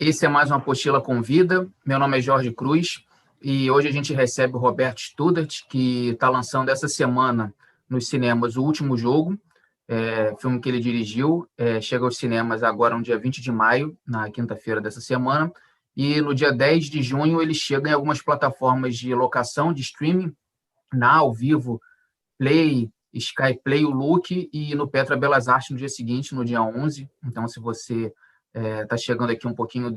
Esse é mais uma Apostila com Vida. Meu nome é Jorge Cruz e hoje a gente recebe o Roberto Studart, que está lançando essa semana nos cinemas O Último Jogo, filme que ele dirigiu. Chega aos cinemas agora no dia 20 de maio, na quinta-feira dessa semana, e no dia 10 de junho ele chega em algumas plataformas de locação, de streaming, na Ao Vivo, Play, Sky Play, o Look, e no Petra Belas Artes no dia seguinte, no dia 11. Então, se você está chegando aqui um pouquinho,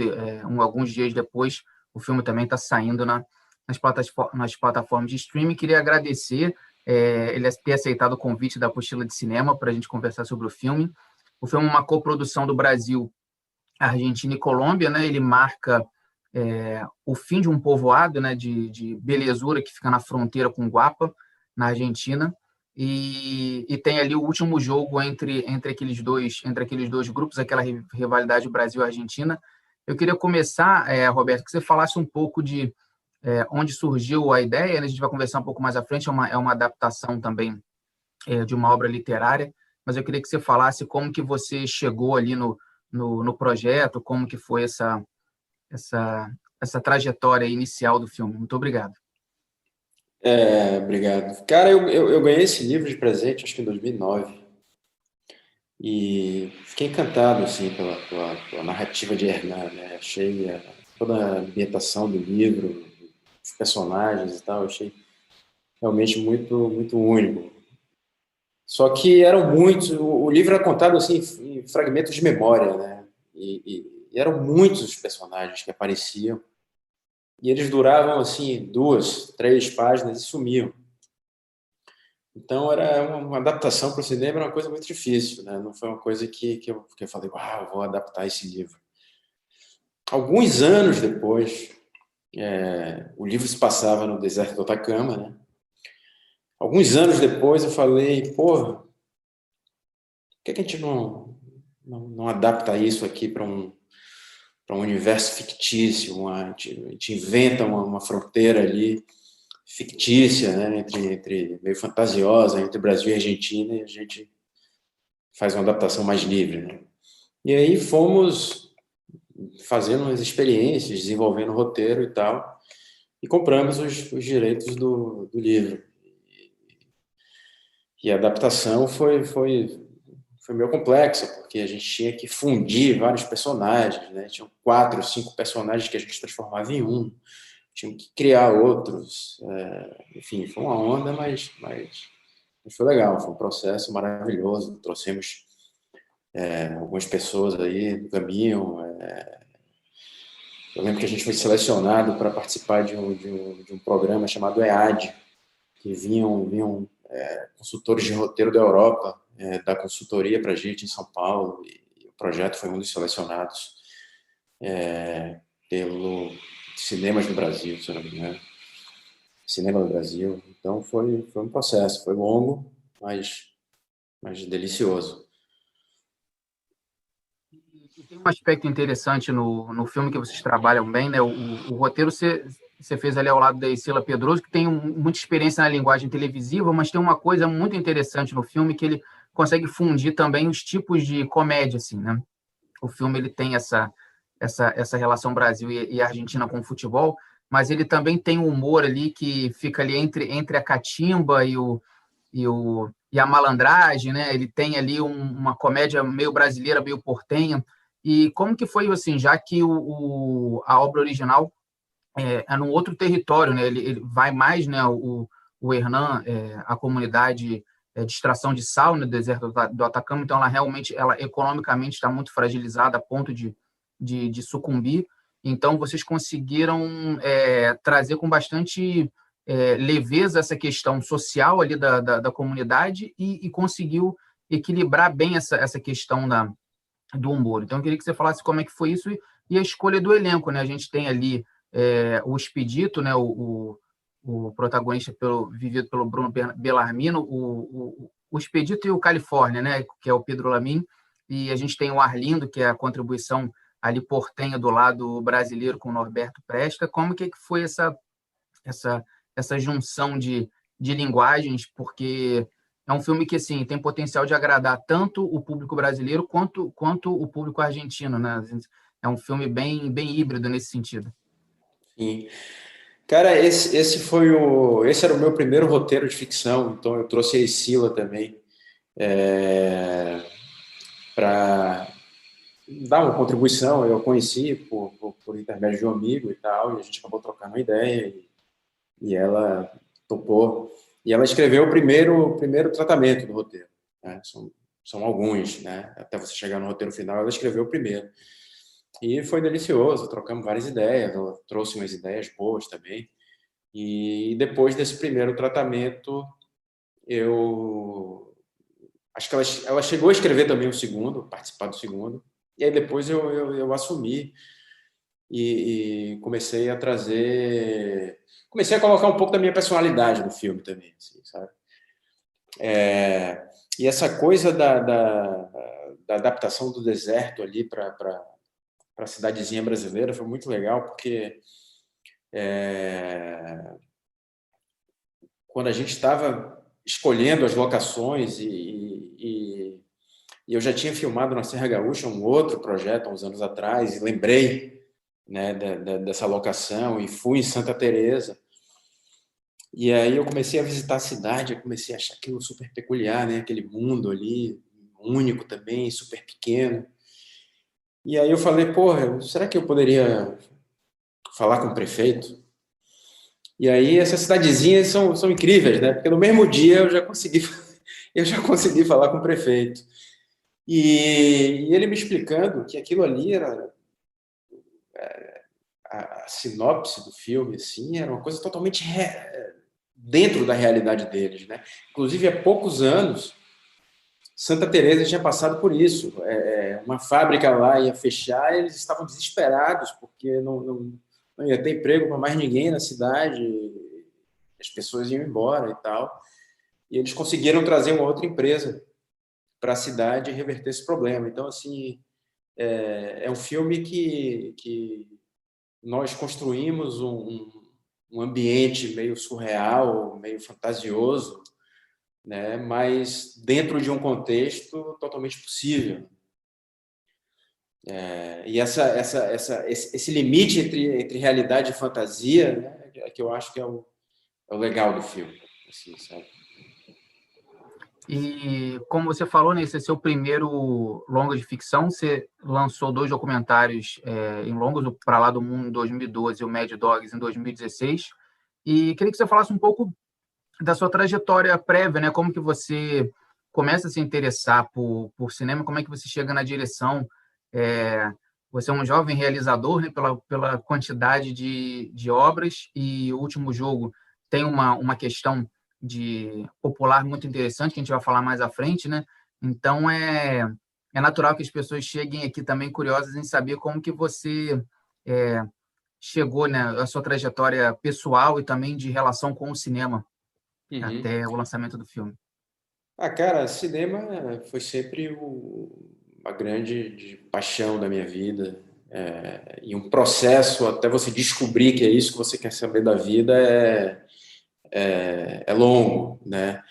alguns dias depois, o filme também está saindo nas plataformas de streaming. Queria agradecer ele ter aceitado o convite da Apostila de Cinema para a gente conversar sobre o filme. O filme é uma coprodução do Brasil, Argentina e Colômbia, né? Ele marca o fim de um povoado, né, de Belezura, que fica na fronteira com Guapa, na Argentina, e tem ali o último jogo entre aqueles dois grupos, aquela rivalidade Brasil-Argentina. Eu queria começar, Roberto, que você falasse um pouco de onde surgiu a ideia, né? A gente vai conversar um pouco mais à frente, é uma adaptação também de uma obra literária, mas eu queria que você falasse como que você chegou ali no projeto, como que foi essa trajetória inicial do filme. Muito obrigado. Obrigado. Cara, eu ganhei esse livro de presente, acho que em 2009, e fiquei encantado, assim, pela narrativa de Hernan, né? Achei toda a ambientação do livro, os personagens e tal, achei realmente muito, muito único. Só que eram muitos, o livro era contado, assim, em fragmentos de memória, né? E eram muitos os personagens que apareciam, e eles duravam, assim, 2, 3 páginas e sumiam. Então, era uma adaptação para o cinema, era uma coisa muito difícil, né? Não foi uma coisa que eu falei, uau, vou adaptar esse livro. Alguns anos depois, o livro se passava no deserto do Atacama, né? Alguns anos depois eu falei, porra, por que a gente não adapta isso aqui para um universo fictício? A gente inventa uma fronteira ali fictícia, né, meio fantasiosa, entre Brasil e Argentina, e a gente faz uma adaptação mais livre, né? E aí fomos fazendo umas experiências, desenvolvendo o roteiro e tal, e compramos os direitos do livro. E a adaptação foi meio complexa, porque a gente tinha que fundir vários personagens, né? Tinham 4, 5 personagens que a gente transformava em um, tinha que criar outros, enfim, foi uma onda, mas foi legal, foi um processo maravilhoso, trouxemos algumas pessoas aí no caminho. Eu lembro que a gente foi selecionado para participar de um programa chamado EAD, que vinham consultores de roteiro da Europa, da consultoria para a gente em São Paulo, e o projeto foi um dos selecionados pelo Cinemas no Brasil, se não me engano. Cinema no Brasil. Então foi um processo, foi longo, mas delicioso. E tem um aspecto interessante no filme que vocês trabalham bem, né? O roteiro você fez ali ao lado da Isela Pedroso, que tem muita experiência na linguagem televisiva, mas tem uma coisa muito interessante no filme, que ele consegue fundir também os tipos de comédia, assim, né? O filme ele tem essa relação Brasil e Argentina com o futebol, mas ele também tem um humor ali que fica ali entre a catimba e a malandragem, né? Ele tem ali uma comédia meio brasileira, meio portenha. E como que foi, assim, já que a obra original é num outro território, né? Ele vai mais, né? O Hernan, a comunidade de extração de sal no deserto do Atacama, então ela economicamente está muito fragilizada a ponto de sucumbir. Então, vocês conseguiram trazer com bastante leveza essa questão social ali da comunidade e conseguiu equilibrar bem essa questão do humor. Então, eu queria que você falasse como é que foi isso e a escolha do elenco, né? A gente tem ali o Expedito, né? O protagonista vivido pelo Bruno Bellarmino, o Expedito e o Califórnia, né? Que é o Pedro Lamin, e a gente tem o Arlindo, que é a contribuição ali portenha do lado brasileiro com o Norberto Presta. Como que foi essa junção de linguagens? Porque é um filme que, assim, tem potencial de agradar tanto o público brasileiro quanto o público argentino, né? é um filme bem híbrido nesse sentido. Sim. Cara, esse era o meu primeiro roteiro de ficção, então eu trouxe a Escila também para dar uma contribuição. Eu conheci por intermédio de um amigo e tal, e a gente acabou trocando uma ideia e ela topou. E ela escreveu o primeiro tratamento do roteiro, né? São alguns, né? Até você chegar no roteiro final, ela escreveu o primeiro. E foi delicioso, trocamos várias ideias, ela trouxe umas ideias boas também. E depois desse primeiro tratamento, eu acho que ela chegou a escrever também o segundo, participar do segundo, e aí depois eu assumi e comecei a colocar um pouco da minha personalidade no filme também, assim, sabe? E essa coisa da adaptação do deserto ali para a cidadezinha brasileira foi muito legal, porque quando a gente estava escolhendo as locações e eu já tinha filmado na Serra Gaúcha um outro projeto há uns anos atrás e lembrei, né, dessa locação e fui em Santa Teresa. E aí eu comecei a visitar a cidade, eu comecei a achar aquilo super peculiar, né, aquele mundo ali único também, super pequeno. E aí eu falei, porra, será que eu poderia falar com o prefeito? E aí essas cidadezinhas são incríveis, né? Porque no mesmo dia eu já consegui falar com o prefeito. E ele me explicando que aquilo ali era a sinopse do filme, assim, era uma coisa totalmente dentro da realidade deles, né? Inclusive, há poucos anos, Santa Teresa tinha passado por isso. Uma fábrica lá ia fechar, e eles estavam desesperados porque não ia ter emprego para mais ninguém na cidade, as pessoas iam embora e tal. E eles conseguiram trazer uma outra empresa para a cidade e reverter esse problema. Então, assim, é um filme que nós construímos um ambiente meio surreal, meio fantasioso, né? Mas dentro de um contexto totalmente possível. E esse limite entre realidade e fantasia, né, é que eu acho que é o legal do filme. Assim, sabe? E como você falou, né, esse é seu primeiro longa de ficção. Você lançou 2 documentários em longas, o Pra Lá do Mundo em 2012 e o Mad Dogs em 2016. E queria que você falasse um pouco da sua trajetória prévia, né? Como que você começa a se interessar por cinema, como é que você chega na direção? É, Você é um jovem realizador, né? Pela quantidade de obras, e o Último Jogo tem uma questão de popular muito interessante, que a gente vai falar mais à frente, né? Então, é natural que as pessoas cheguem aqui também curiosas em saber como que você é, chegou, né, a sua trajetória pessoal e também de relação com o cinema Uhum. até o lançamento do filme. Cara, cinema foi sempre uma grande paixão da minha vida. E um processo até você descobrir que é isso que você quer saber da vida é longo, né?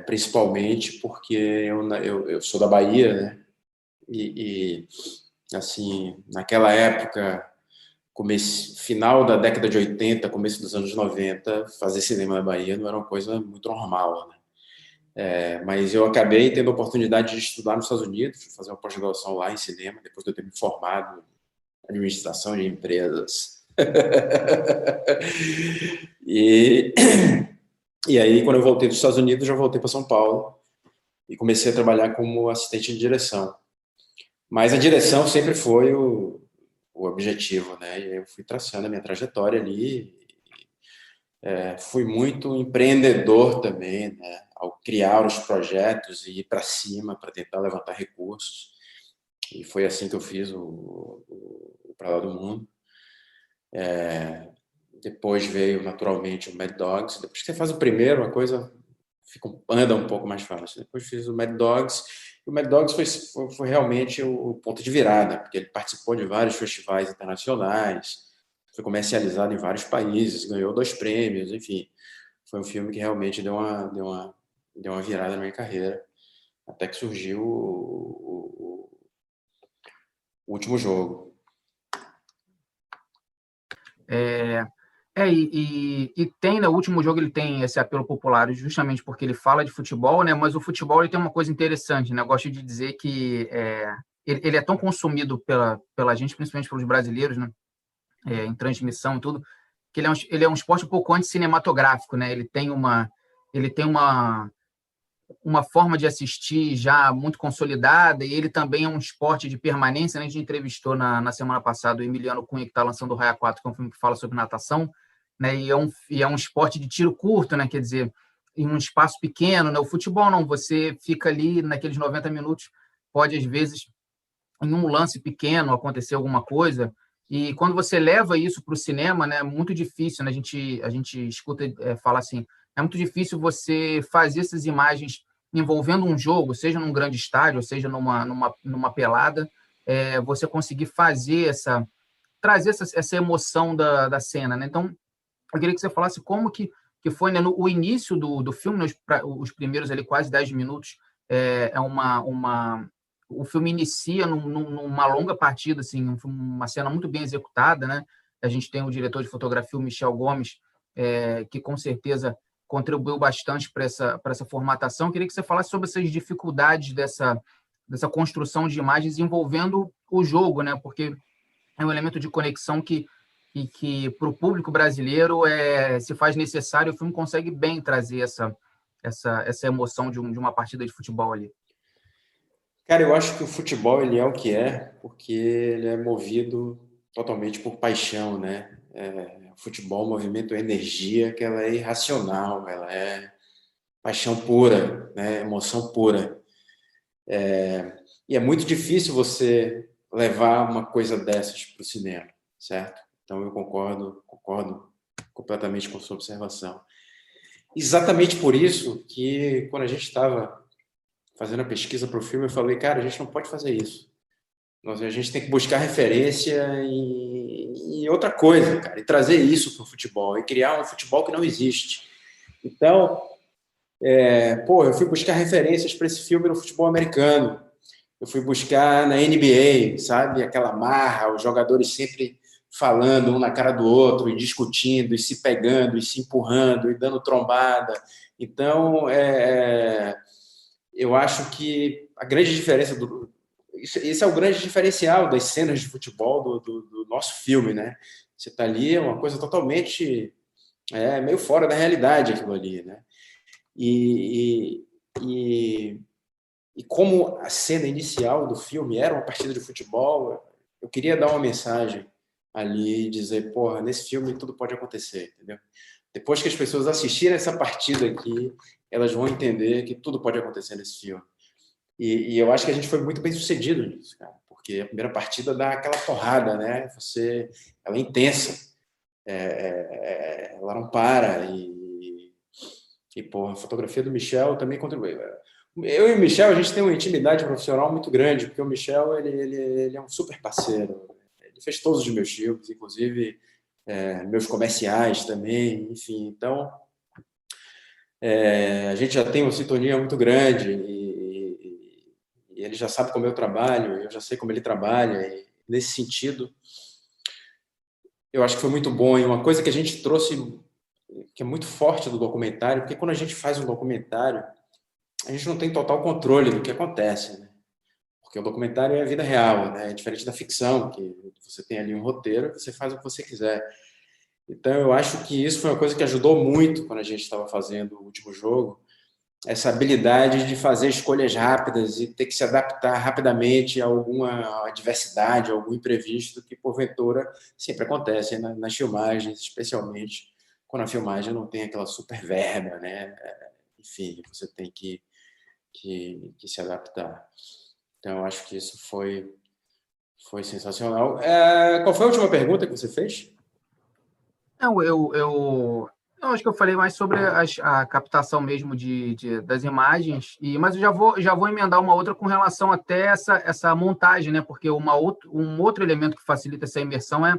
Principalmente porque eu sou da Bahia, né? Assim, naquela época, final da década de 80, começo dos anos 90, fazer cinema na Bahia não era uma coisa muito normal, né? Mas eu acabei tendo a oportunidade de estudar nos Estados Unidos, de fazer uma pós-graduação lá em cinema, depois de eu ter me formado em administração de empresas. e, e aí, quando eu voltei dos Estados Unidos, já voltei para São Paulo e comecei a trabalhar como assistente de direção. Mas a direção sempre foi o objetivo, né? E eu fui traçando a minha trajetória ali. Fui muito empreendedor também, né? Ao criar os projetos e ir para cima para tentar levantar recursos. E foi assim que eu fiz o Pra Lá do Mundo. Depois veio, naturalmente, o Mad Dogs. Depois que você faz o primeiro, a coisa anda um pouco mais fácil. Depois fiz o Mad Dogs. E o Mad Dogs foi realmente o ponto de virada, porque ele participou de vários festivais internacionais, foi comercializado em vários países, ganhou 2 prêmios, enfim. Foi um filme que realmente deu uma virada na minha carreira, até que surgiu o último jogo. E tem, né, o último jogo ele tem esse apelo popular justamente porque ele fala de futebol, né, mas o futebol ele tem uma coisa interessante, né, eu gosto de dizer que ele é tão consumido pela gente, principalmente pelos brasileiros, né, em transmissão e tudo, que ele é um esporte um pouco anti-cinematográfico, né, ele tem uma forma de assistir já muito consolidada, e ele também é um esporte de permanência, né? A gente entrevistou na semana passada o Emiliano Cunha, que está lançando o Raia 4, que é um filme que fala sobre natação, né? E é um esporte de tiro curto, né? Quer dizer, em um espaço pequeno, né? O futebol não, você fica ali naqueles 90 minutos, pode às vezes, em um lance pequeno, acontecer alguma coisa, e quando você leva isso para o cinema, né, é muito difícil, né? A gente escuta falar assim, é muito difícil você fazer essas imagens envolvendo um jogo, seja num grande estádio, seja numa pelada, você conseguir trazer essa emoção da cena, né? Então, eu queria que você falasse como que foi, né, o início do filme, né, os primeiros ali quase 10 minutos, o filme inicia numa longa partida, assim, uma cena muito bem executada, né? A gente tem o diretor de fotografia, o Michel Gomes, que com certeza contribuiu bastante para essa formatação. Eu queria que você falasse sobre essas dificuldades dessa construção de imagens envolvendo o jogo, né? Porque é um elemento de conexão que para o público brasileiro se faz necessário. O filme consegue bem trazer essa emoção de uma partida de futebol ali. Cara, eu acho que o futebol ele é o que é, porque ele é movido totalmente por paixão, né? O futebol, o movimento, a energia, que ela é irracional, ela é paixão pura, né? Emoção pura. E é muito difícil você levar uma coisa dessas para o cinema, certo? Então eu concordo completamente com a sua observação. Exatamente por isso que quando a gente estava fazendo a pesquisa para o filme, eu falei, cara, a gente não pode fazer isso. A gente tem que buscar referência em outra coisa, cara, e trazer isso para o futebol, e criar um futebol que não existe. Então, eu fui buscar referências para esse filme no futebol americano. Eu fui buscar na NBA, sabe? Aquela marra, os jogadores sempre falando um na cara do outro, e discutindo, e se pegando, e se empurrando, e dando trombada. Então, eu acho que a grande diferença esse é o grande diferencial das cenas de futebol do nosso filme, né? Você está ali, é uma coisa totalmente meio fora da realidade aquilo ali, né? E como a cena inicial do filme era uma partida de futebol, eu queria dar uma mensagem ali e dizer, porra, nesse filme tudo pode acontecer, entendeu? Depois que as pessoas assistirem essa partida aqui, elas vão entender que tudo pode acontecer nesse filme. E eu acho que a gente foi muito bem sucedido nisso, cara, porque a primeira partida dá aquela porrada, né? Ela é intensa, ela não para porra, a fotografia do Michel também contribui. Eu e o Michel, a gente tem uma intimidade profissional muito grande, porque o Michel ele é um super parceiro. Ele fez todos os meus filmes, inclusive meus comerciais também, enfim. Então, a gente já tem uma sintonia muito grande e ele já sabe como eu trabalho, eu já sei como ele trabalha. E nesse sentido, eu acho que foi muito bom. E uma coisa que a gente trouxe, que é muito forte do documentário, porque quando a gente faz um documentário, a gente não tem total controle do que acontece, né? Porque o documentário é a vida real, né? É diferente da ficção, que você tem ali um roteiro, você faz o que você quiser. Então, eu acho que isso foi uma coisa que ajudou muito quando a gente estava fazendo o último jogo, essa habilidade de fazer escolhas rápidas e ter que se adaptar rapidamente a alguma adversidade, a algum imprevisto que, porventura, sempre acontece nas filmagens, especialmente quando a filmagem não tem aquela super verba, né? Enfim, você tem que se adaptar. Então, eu acho que isso foi sensacional. Qual foi a última pergunta que você fez? Não, eu acho que eu falei mais sobre a captação mesmo das imagens, mas eu já vou emendar uma outra com relação até essa montagem, né? Porque um outro elemento que facilita essa imersão é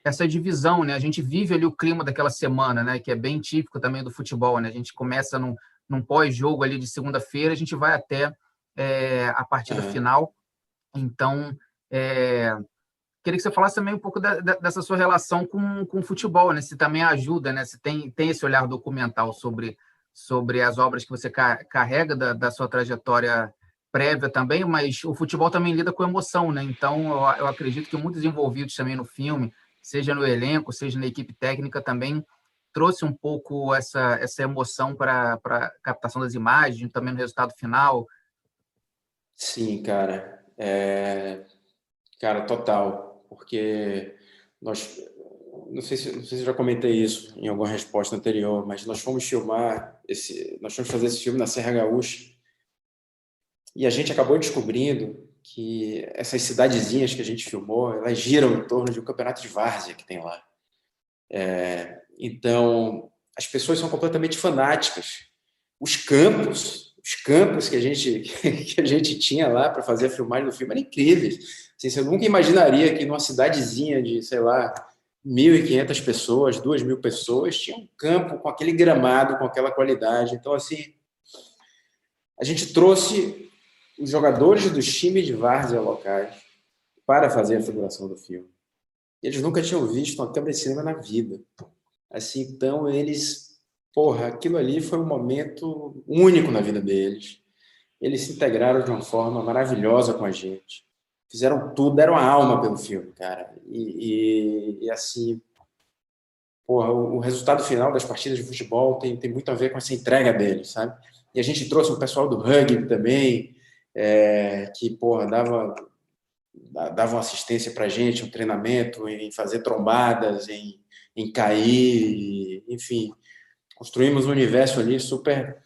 essa divisão, né? A gente vive ali o clima daquela semana, né? Que é bem típico também do futebol, né? A gente começa num pós-jogo ali de segunda-feira, a gente vai até a partida final. Então, Queria que você falasse também um pouco dessa sua relação com o futebol, né? Se também ajuda, né? Se tem esse olhar documental sobre as obras que você carrega da sua trajetória prévia também, mas o futebol também lida com emoção, né? Então, eu acredito que muitos envolvidos também no filme, seja no elenco, seja na equipe técnica, também trouxe um pouco essa emoção para a captação das imagens, também no resultado final. Sim, cara. Cara, total. Porque nós, não sei se eu já comentei isso em alguma resposta anterior, mas nós fomos fazer esse filme na Serra Gaúcha e a gente acabou descobrindo que essas cidadezinhas que a gente filmou, elas giram em torno de um campeonato de várzea que tem lá. Então, as pessoas são completamente fanáticas. Os campos que a gente, que a gente tinha lá para fazer a filmagem do filme eram incríveis. Assim, você nunca imaginaria que numa cidadezinha de, sei lá, 1.500 pessoas, 2.000 pessoas, tinha um campo com aquele gramado, com aquela qualidade. Então, assim, a gente trouxe os jogadores dos times de várzea locais para fazer a figuração do filme. Eles nunca tinham visto uma câmera de cinema na vida. Assim, então porra, aquilo ali foi um momento único na vida deles. Eles se integraram de uma forma maravilhosa com a gente. Fizeram tudo, deram a alma pelo filme, cara. E assim, porra, o resultado final das partidas de futebol tem muito a ver com essa entrega deles, sabe? E a gente trouxe um pessoal do rugby também, que, porra, davam assistência pra gente, um treinamento em fazer trombadas, em cair, enfim. Construímos um universo ali super,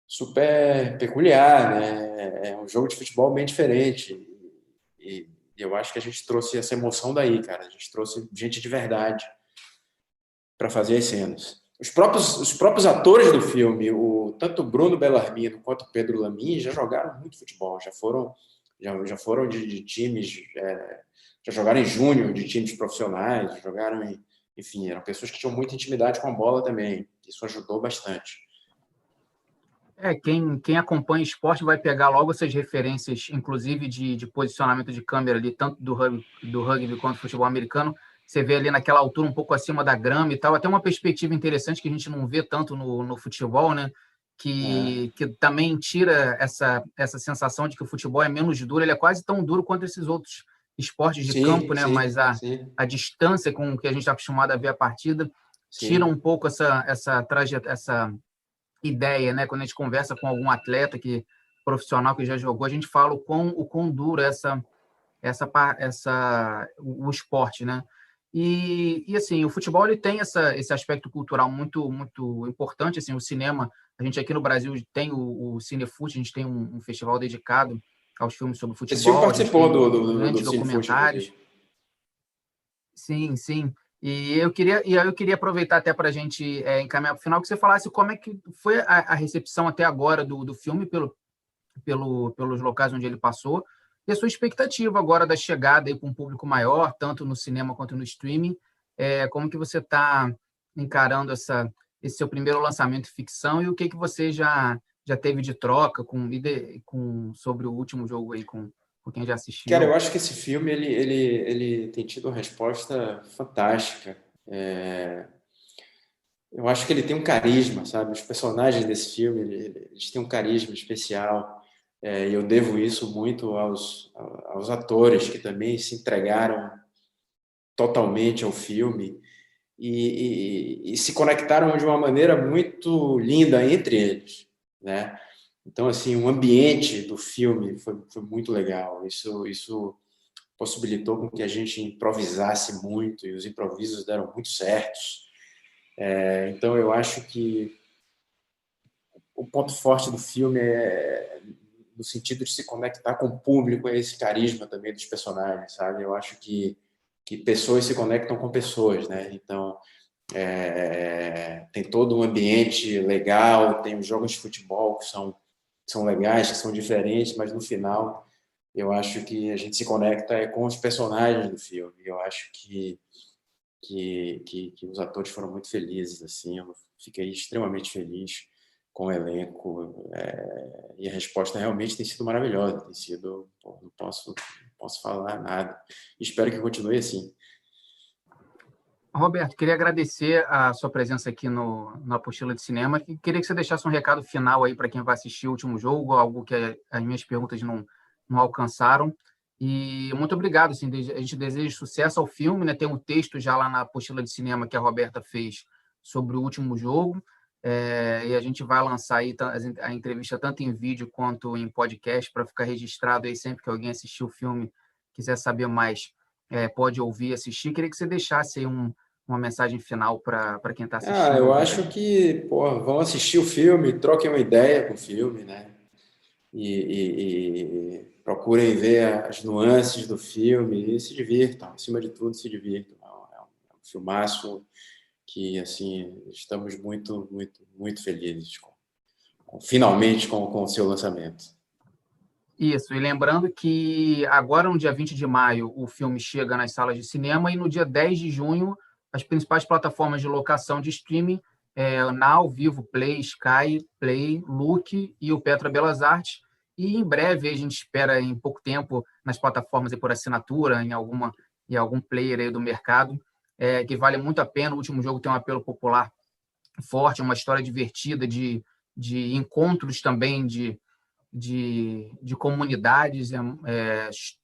super peculiar, né? É um jogo de futebol bem diferente. E eu acho que a gente trouxe essa emoção daí, cara. A gente trouxe gente de verdade para fazer as cenas. Os próprios atores do filme, tanto o Bruno Bellarmino quanto o Pedro Lamy, já jogaram muito futebol, já foram de times, já jogaram em júnior de times profissionais, enfim, eram pessoas que tinham muita intimidade com a bola também. Isso ajudou bastante. Quem acompanha esporte vai pegar logo essas referências, inclusive de posicionamento de câmera ali, tanto do rugby quanto do futebol americano. Você vê ali naquela altura, um pouco acima da grama e tal. Até uma perspectiva interessante que a gente não vê tanto no futebol, né? É, Que também tira essa sensação de que o futebol é menos duro, ele é quase tão duro quanto esses outros esportes de campo, sim, né? Mas sim, sim, a distância com que a gente está acostumado a ver a partida tira um sim. pouco essa ideia, né? Quando a gente conversa com algum atleta profissional que já jogou, a gente fala o quão duro o esporte, né? E assim, o futebol ele tem esse aspecto cultural muito muito importante. Assim, o cinema, a gente aqui no Brasil tem o Cinefute, a gente tem um festival dedicado aos filmes sobre Esse filme futebol, a gente participou tem do grandes Cinefute, inclusive. documentários. Sim, sim. E aí eu queria aproveitar até para a gente encaminhar para o final, que você falasse como é que foi a recepção até agora do filme pelos locais onde ele passou, e a sua expectativa agora da chegada aí com um público maior, tanto no cinema quanto no streaming. Como que você está encarando esse seu primeiro lançamento de ficção e o que você já teve de troca sobre o último jogo aí com quem já Cara, eu assistiu? acho que esse filme ele tem tido uma resposta fantástica. É, eu acho que ele tem um carisma, sabe? Os personagens desse filme, eles têm um carisma especial. E eu devo isso muito aos atores que também se entregaram totalmente ao filme e se conectaram de uma maneira muito linda entre eles, né? Então, assim, o ambiente do filme foi muito legal. Isso possibilitou com que a gente improvisasse muito e os improvisos deram muito certos. Então, eu acho que o ponto forte do filme no sentido de se conectar com o público, é esse carisma também dos personagens, sabe? Eu acho que pessoas se conectam com pessoas, né? Então, tem todo um ambiente legal, tem os jogos de futebol que são legais, que são diferentes, mas no final eu acho que a gente se conecta com os personagens do filme. Eu acho que os atores foram muito felizes, assim, eu fiquei extremamente feliz com o elenco, e a resposta realmente tem sido maravilhosa, tem sido, não posso falar nada. Espero que continue assim. Roberto, queria agradecer a sua presença aqui no Apostila de Cinema. Queria que você deixasse um recado final aí para quem vai assistir o último jogo, algo que as minhas perguntas não alcançaram. E muito obrigado. Assim, a gente deseja sucesso ao filme, né? Tem um texto já lá na Apostila de Cinema que a Roberta fez sobre o último jogo. E a gente vai lançar aí a entrevista tanto em vídeo quanto em podcast para ficar registrado aí sempre que alguém assistir o filme, quiser saber mais, pode ouvir, assistir. Queria que você deixasse aí uma mensagem final para quem está assistindo. Eu acho que vão assistir o filme, troquem uma ideia com o filme, né? E procurem ver as nuances do filme e se divirtam, acima de tudo, se divirtam. É um filmaço que, assim, estamos muito, muito, muito felizes finalmente com o seu lançamento. Isso, e lembrando que agora, no dia 20 de maio, o filme chega nas salas de cinema e no dia 10 de junho, as principais plataformas de locação de streaming, Now, Vivo, Play, Sky, Play, Look e o Petra Belas Artes. E em breve, a gente espera, em pouco tempo, nas plataformas por assinatura, em algum player aí do mercado, que vale muito a pena. O último jogo tem um apelo popular forte, uma história divertida, de encontros também, de comunidades,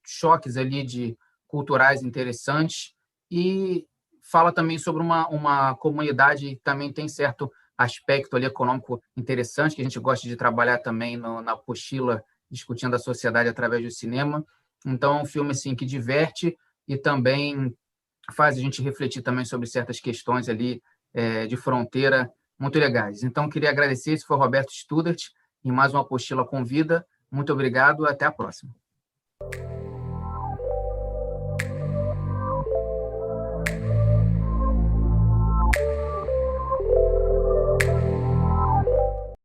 choques ali culturais interessantes, e fala também sobre uma comunidade que também tem certo aspecto ali econômico interessante, que a gente gosta de trabalhar também na apostila, discutindo a sociedade através do cinema. Então, é um filme assim, que diverte e também faz a gente refletir também sobre certas questões ali de fronteira muito legais. Então, queria agradecer. Esse foi o Roberto Studart, em mais uma apostila com vida. Muito obrigado, até a próxima.